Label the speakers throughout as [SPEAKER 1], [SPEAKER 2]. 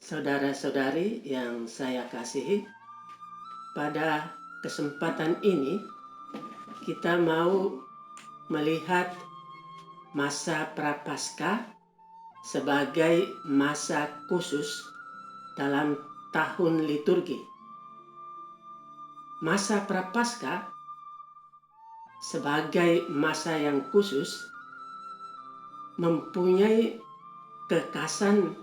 [SPEAKER 1] Saudara-saudari yang saya kasihi, pada kesempatan ini kita mau melihat masa Prapaskah sebagai masa khusus dalam tahun liturgi. Masa Prapaskah sebagai masa yang khusus mempunyai kekhasan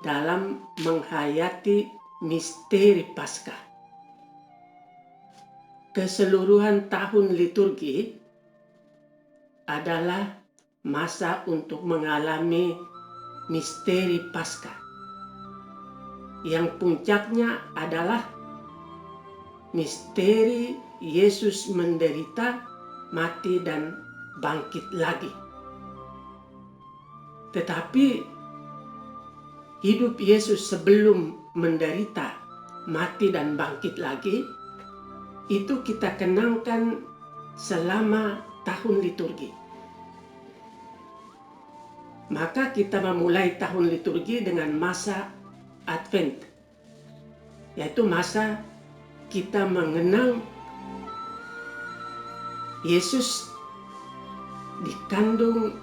[SPEAKER 1] dalam menghayati misteri Paskah. Keseluruhan tahun liturgi adalah masa untuk mengalami misteri Paskah, yang puncaknya adalah misteri Yesus menderita, mati, dan bangkit lagi. Tetapi hidup Yesus sebelum menderita, mati, dan bangkit lagi, itu kita kenangkan selama tahun liturgi. Maka kita memulai tahun liturgi dengan masa Advent, yaitu masa kita mengenang Yesus dikandung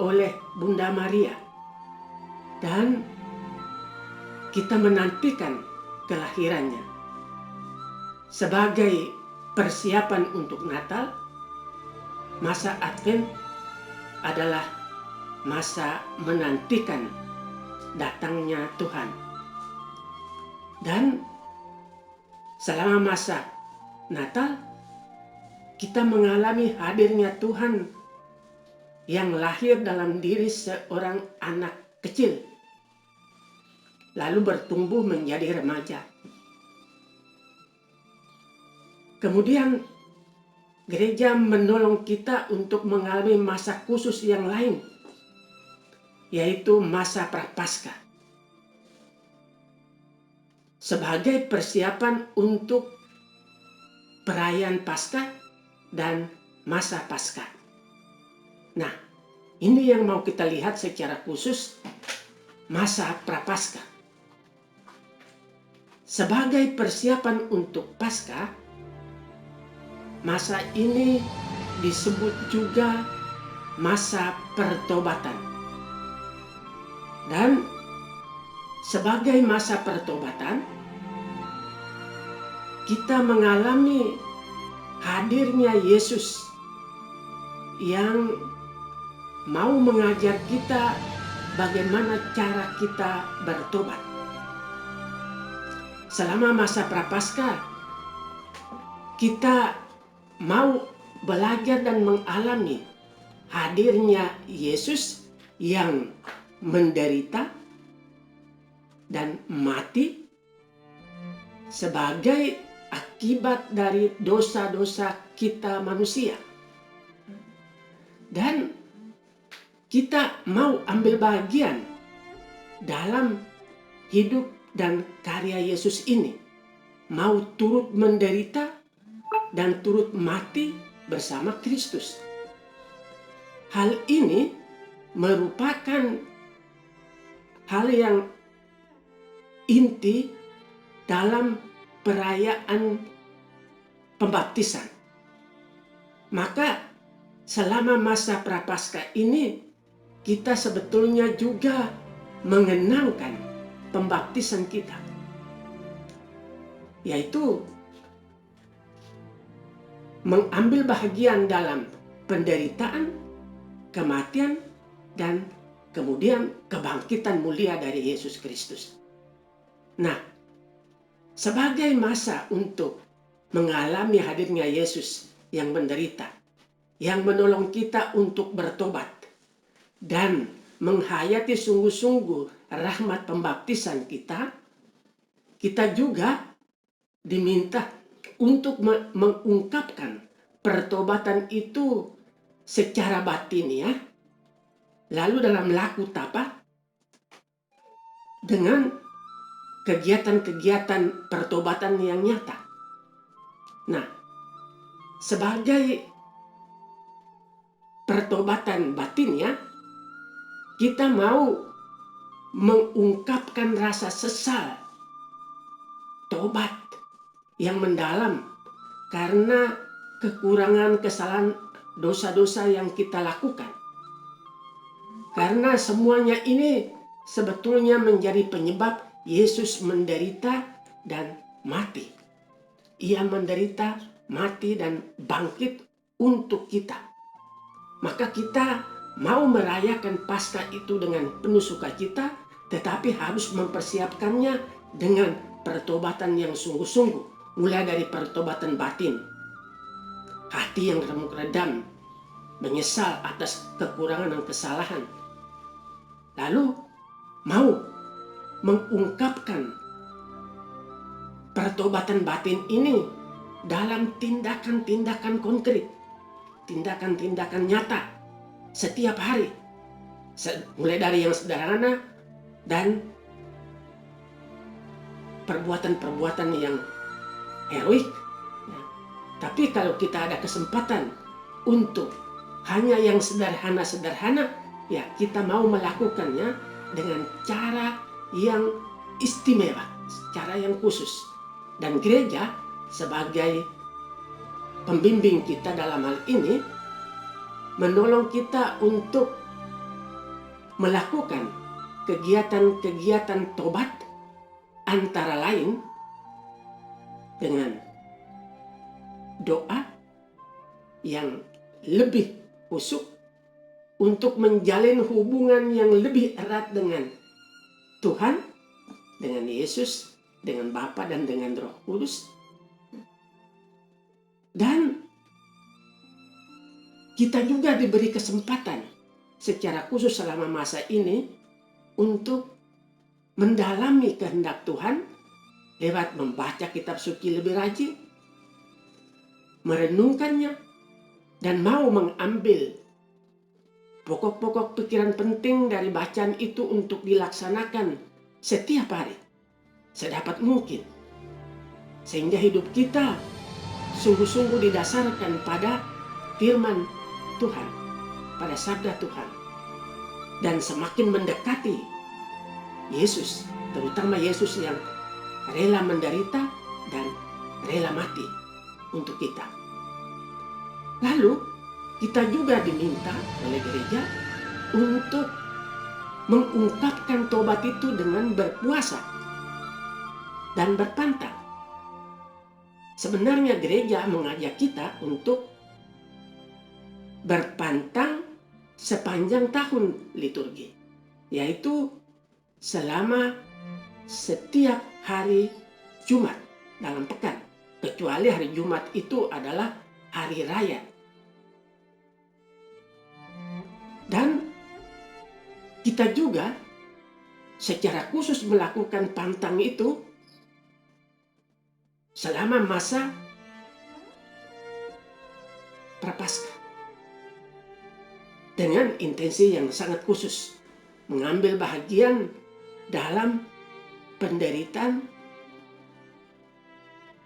[SPEAKER 1] oleh Bunda Maria, dan kita menantikan kelahirannya. Sebagai persiapan untuk Natal, masa Advent adalah masa menantikan datangnya Tuhan. Dan selama masa Natal, kita mengalami hadirnya Tuhan yang lahir dalam diri seorang anak kecil, lalu bertumbuh menjadi remaja. Kemudian gereja menolong kita untuk mengalami masa khusus yang lain, yaitu masa Prapaskah, sebagai persiapan untuk perayaan Paskah dan masa Paskah. Nah, ini yang mau kita lihat secara khusus, masa Prapaskah. Sebagai persiapan untuk Paskah, masa ini disebut juga masa pertobatan. Dan sebagai masa pertobatan, kita mengalami hadirnya Yesus yang mau mengajar kita bagaimana cara kita bertobat. Selama masa Prapaskah, kita mau belajar dan mengalami hadirnya Yesus yang menderita dan mati sebagai akibat dari dosa-dosa kita manusia. Dan kita mau ambil bagian dalam hidup dan karya Yesus ini, mau turut menderita dan turut mati bersama Kristus. Hal ini merupakan hal yang inti dalam perayaan pembaptisan. Maka selama masa Prapaskah ini, kita sebetulnya juga mengenangkan pembaptisan kita, yaitu mengambil bahagian dalam penderitaan, kematian, dan kemudian kebangkitan mulia dari Yesus Kristus. Nah, sebagai masa untuk mengalami hadirnya Yesus yang menderita, yang menolong kita untuk bertobat dan menghayati sungguh-sungguh rahmat pembaptisan kita, kita juga diminta untuk mengungkapkan pertobatan itu secara batin, ya. Lalu dalam laku tapa dengan kegiatan-kegiatan pertobatan yang nyata. Nah, sebagai pertobatan batin ya, kita mau mengungkapkan rasa sesal, tobat yang mendalam karena kekurangan, kesalahan, dosa-dosa yang kita lakukan. Karena semuanya ini sebetulnya menjadi penyebab Yesus menderita dan mati. Ia menderita, mati, dan bangkit untuk kita. Maka kita mau merayakan Paskah itu dengan penuh sukacita, tetapi harus mempersiapkannya dengan pertobatan yang sungguh-sungguh. Mulai dari pertobatan batin, hati yang remuk redam, menyesal atas kekurangan dan kesalahan. Lalu mau mengungkapkan pertobatan batin ini dalam tindakan-tindakan konkret, tindakan-tindakan nyata setiap hari, mulai dari yang sederhana dan perbuatan-perbuatan yang heroik. Tapi kalau kita ada kesempatan untuk hanya yang sederhana-sederhana, ya kita mau melakukannya dengan cara yang istimewa, cara yang khusus. Dan gereja sebagai pembimbing kita dalam hal ini menolong kita untuk melakukan kegiatan-kegiatan tobat, antara lain dengan doa yang lebih khusyuk untuk menjalin hubungan yang lebih erat dengan Tuhan, dengan Yesus, dengan Bapa dan dengan Roh Kudus. Dan kita juga diberi kesempatan secara khusus selama masa ini untuk mendalami kehendak Tuhan lewat membaca kitab suci lebih rajin, merenungkannya, dan mau mengambil pokok-pokok pikiran penting dari bacaan itu untuk dilaksanakan setiap hari sedapat mungkin, sehingga hidup kita sungguh-sungguh didasarkan pada firman Tuhan, pada sabda Tuhan, dan semakin mendekati Yesus, terutama Yesus yang rela menderita dan rela mati untuk kita. Lalu kita juga diminta oleh gereja untuk mengungkapkan tobat itu dengan berpuasa dan berpantang. Sebenarnya gereja mengajak kita untuk berpantang sepanjang tahun liturgi, yaitu selama setiap hari Jumat dalam pekan, kecuali hari Jumat itu adalah hari raya. Dan kita juga secara khusus melakukan pantang itu selama masa Prapaskah dengan intensi yang sangat khusus, mengambil bahagian dalam penderitaan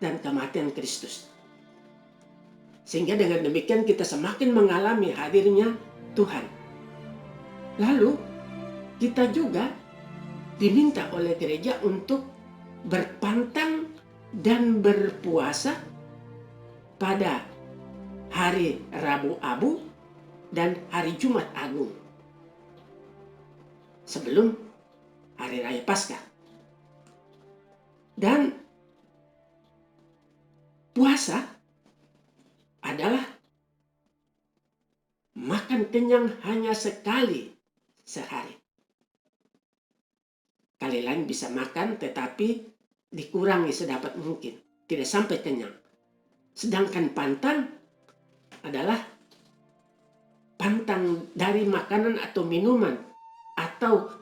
[SPEAKER 1] dan kematian Kristus. Sehingga dengan demikian kita semakin mengalami hadirnya Tuhan. Lalu kita juga diminta oleh gereja untuk berpantang dan berpuasa pada hari Rabu Abu dan hari Jumat Agung sebelum hari Raya Paskah. Dan puasa adalah makan kenyang hanya sekali sehari. Kali lain bisa makan tetapi dikurangi sedapat mungkin, tidak sampai kenyang. Sedangkan pantang adalah pantang dari makanan atau minuman atau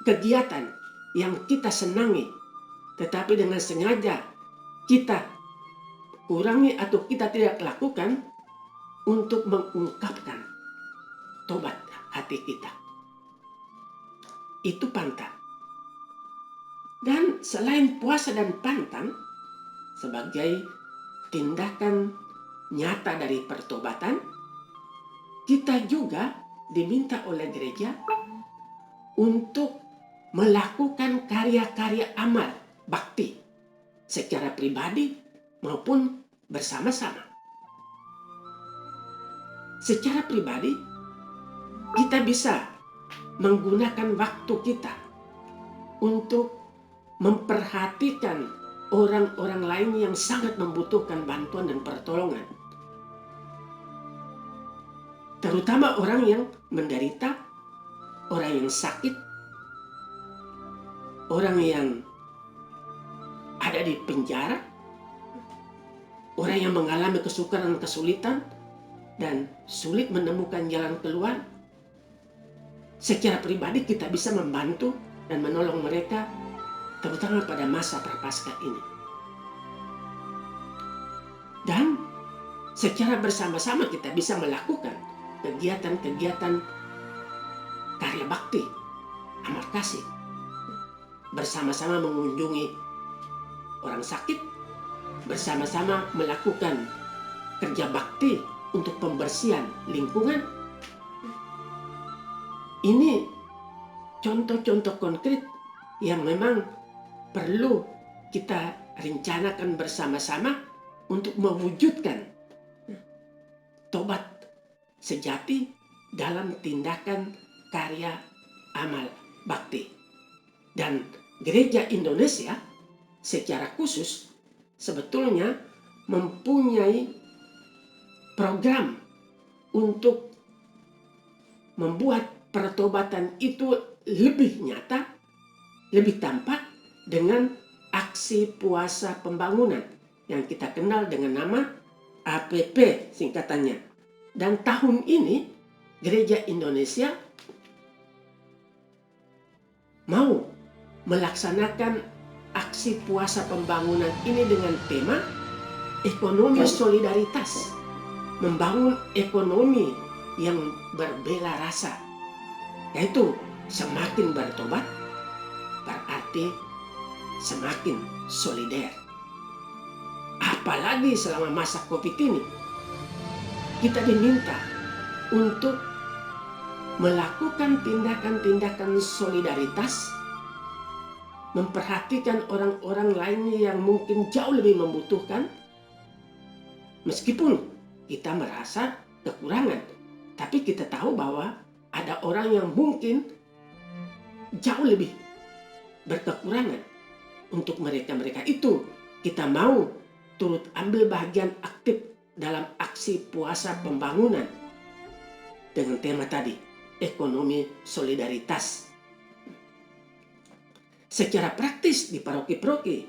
[SPEAKER 1] kegiatan yang kita senangi, tetapi dengan sengaja kita kurangi atau kita tidak lakukan untuk mengungkapkan tobat hati kita. Itu pantang. Dan selain puasa dan pantang sebagai tindakan nyata dari pertobatan, kita juga diminta oleh gereja untuk melakukan karya-karya amal bakti secara pribadi maupun bersama-sama. Secara pribadi, kita bisa menggunakan waktu kita untuk memperhatikan orang-orang lain yang sangat membutuhkan bantuan dan pertolongan. Terutama orang yang menderita, orang yang sakit, orang yang ada di penjara, orang yang mengalami kesukaran, kesulitan, dan sulit menemukan jalan keluar. Secara pribadi kita bisa membantu dan menolong mereka, terutama pada masa prapaskah ini. Dan secara bersama-sama kita bisa melakukan kegiatan-kegiatan karya bakti, amal kasih. Bersama-sama mengunjungi orang sakit, bersama-sama melakukan kerja bakti untuk pembersihan lingkungan. Ini contoh-contoh konkret yang memang perlu kita rencanakan bersama-sama untuk mewujudkan tobat sejati dalam tindakan karya amal bakti. Dan gereja Indonesia secara khusus sebetulnya mempunyai program untuk membuat pertobatan itu lebih nyata, lebih tampak dengan aksi puasa pembangunan yang kita kenal dengan nama APP singkatannya. Dan tahun ini Gereja Indonesia mau melaksanakan aksi puasa pembangunan ini dengan tema ekonomi solidaritas, membangun ekonomi yang berbela rasa, yaitu semakin bertobat berarti semakin solider. Apalagi selama masa COVID ini, kita diminta untuk melakukan tindakan-tindakan solidaritas, memperhatikan orang-orang lain yang mungkin jauh lebih membutuhkan. Meskipun kita merasa kekurangan, tapi kita tahu bahwa ada orang yang mungkin jauh lebih berkekurangan. Untuk mereka-mereka itu kita mau turut ambil bagian aktif dalam aksi puasa pembangunan dengan tema tadi, ekonomi solidaritas. Secara praktis di paroki-paroki,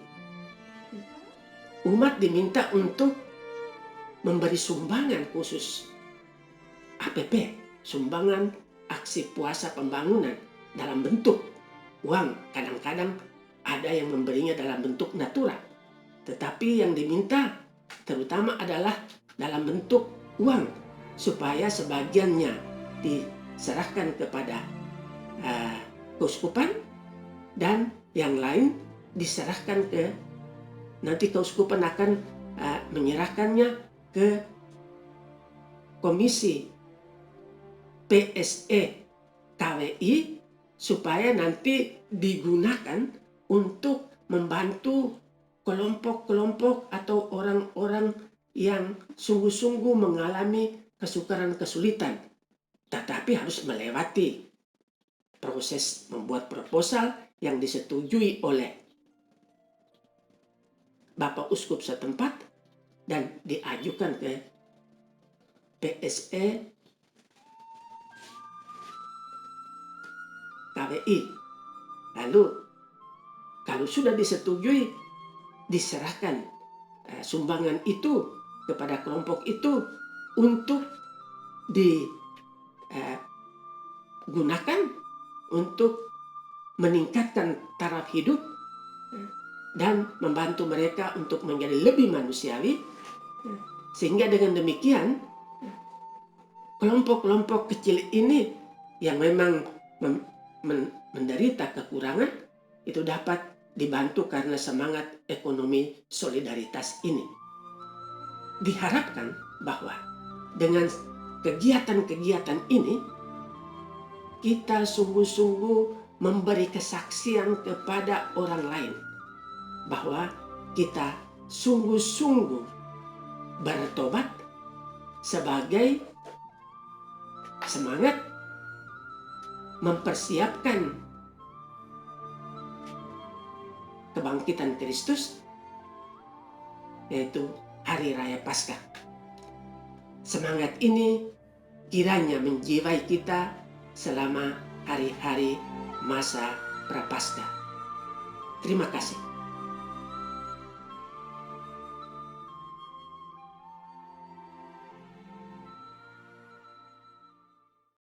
[SPEAKER 1] umat diminta untuk memberi sumbangan khusus APP, sumbangan aksi puasa pembangunan dalam bentuk uang. Kadang-kadang ada yang memberinya dalam bentuk natural, tetapi yang diminta terutama adalah dalam bentuk uang, supaya sebagiannya diserahkan kepada keuskupan dan yang lain diserahkan ke, nanti keuskupan akan menyerahkannya ke komisi PSE KWI supaya nanti digunakan untuk membantu kelompok-kelompok atau orang-orang yang sungguh-sungguh mengalami kesukaran kesulitan, tetapi harus melewati proses membuat proposal yang disetujui oleh Bapak Uskup setempat dan diajukan ke PSE KWI. Lalu kalau sudah disetujui, diserahkan sumbangan itu kepada kelompok itu untuk digunakan untuk meningkatkan taraf hidup dan membantu mereka untuk menjadi lebih manusiawi, sehingga dengan demikian kelompok-kelompok kecil ini yang memang menderita kekurangan itu dapat dibantu karena semangat ekonomi solidaritas ini. Diharapkan bahwa dengan kegiatan-kegiatan ini, kita sungguh-sungguh memberi kesaksian kepada orang lain bahwa kita sungguh-sungguh bertobat sebagai semangat mempersiapkan kebangkitan Kristus, yaitu Hari Raya Paskah. Semangat ini kiranya menjiwai kita selama hari-hari masa Prapaskah. Terima kasih.